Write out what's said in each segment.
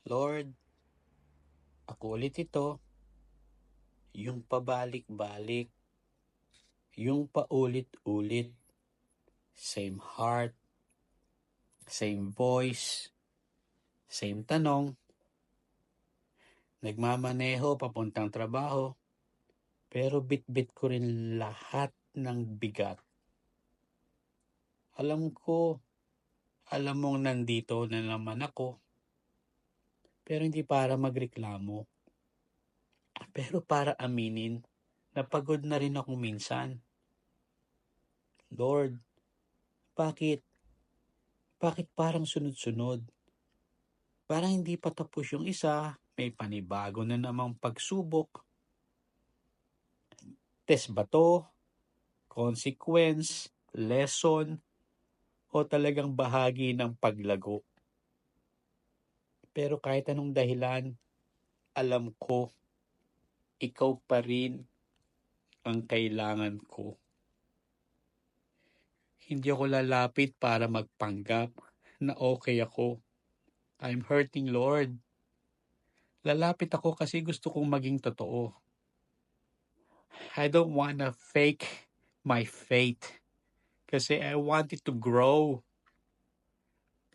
Lord, ako ulit ito, yung pabalik-balik, yung paulit-ulit, same heart, same voice, same tanong, nagmamaneho papuntang trabaho, pero bit-bit ko rin lahat ng bigat. Alam mong nandito na naman ako, pero hindi para magreklamo, pero para aminin na pagod na rin ako minsan. Lord, bakit? Bakit parang sunod-sunod? Parang hindi pa tapos yung isa, may panibago na namang pagsubok. Test ba to? Consequence? Lesson? O talagang bahagi ng paglago? Pero kahit anong dahilan, alam ko, ikaw pa rin ang kailangan ko. Hindi ako lalapit para magpanggap na okay ako. I'm hurting, Lord. Lalapit ako kasi gusto kong maging totoo. I don't wanna fake my faith kasi I want it to grow.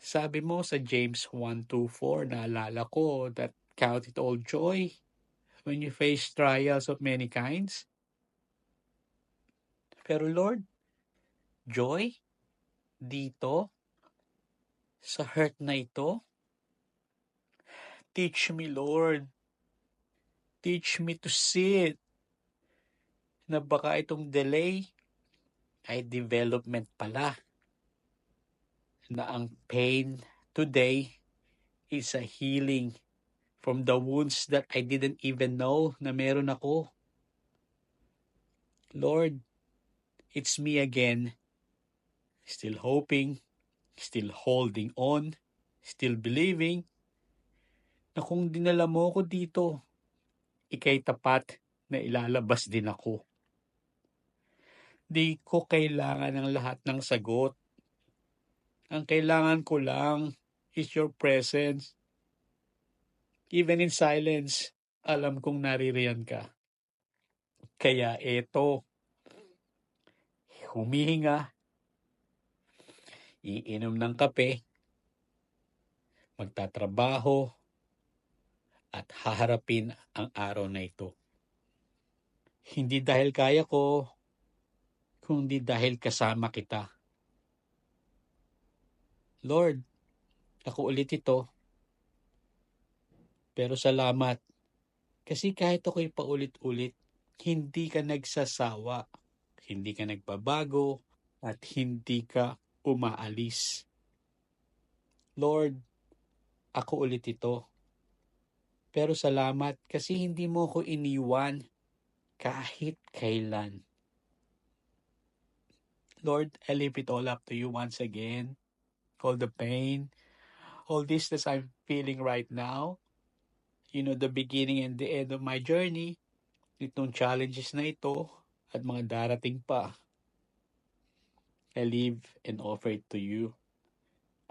Sabi mo sa James 1:24, naalala ko that count it all joy when you face trials of many kinds. Pero Lord, joy dito sa hurt na ito? Teach me, Lord. Teach me to see it. Na baka itong delay ay development pala. Na ang pain today is a healing from the wounds that I didn't even know na meron ako. Lord, it's me again. Still hoping, still holding on, still believing na kung dinala mo ko dito, ika'y tapat na ilalabas din ako. Di ko kailangan ng lahat ng sagot. Ang kailangan ko lang is your presence. Even in silence, alam kong naririyan ka. Kaya eto, humihinga, iinom ng kape, magtatrabaho, at haharapin ang araw na ito. Hindi dahil kaya ko, kundi dahil kasama kita. Lord, ako ulit ito. Pero salamat. Kasi kahit ako'y paulit-ulit, hindi ka nagsasawa, hindi ka nagbabago, at hindi ka umaalis. Lord, ako ulit ito. Pero salamat kasi hindi mo ko iniwan kahit kailan. Lord, I leave it all up to you once again. All the pain, all this that I'm feeling right now, the beginning and the end of my journey, itong challenges na ito at mga darating pa, I leave and offer it to you.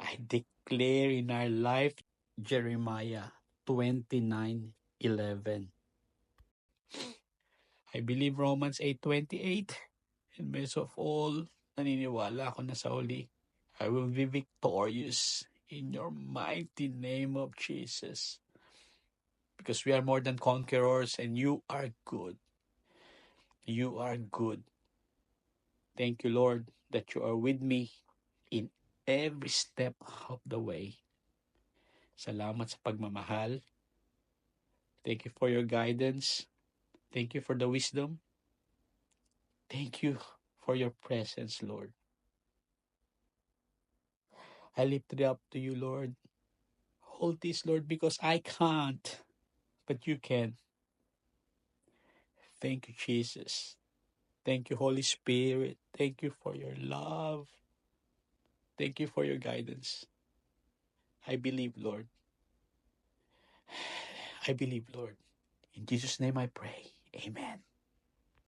I declare in our life, Jeremiah 29:11. I believe Romans 8:28. And best of all, naniniwala ako na sa huli, I will be victorious in your mighty name of Jesus. Because we are more than conquerors and you are good. You are good. Thank you, Lord, that you are with me in every step of the way. Salamat sa pagmamahal. Thank you for your guidance. Thank you for the wisdom. Thank you for your presence, Lord. I lift it up to you, Lord. Hold this, Lord, because I can't, but you can. Thank you, Jesus. Thank you, Holy Spirit. Thank you for your love. Thank you for your guidance. I believe, Lord. I believe, Lord. In Jesus' name I pray. Amen.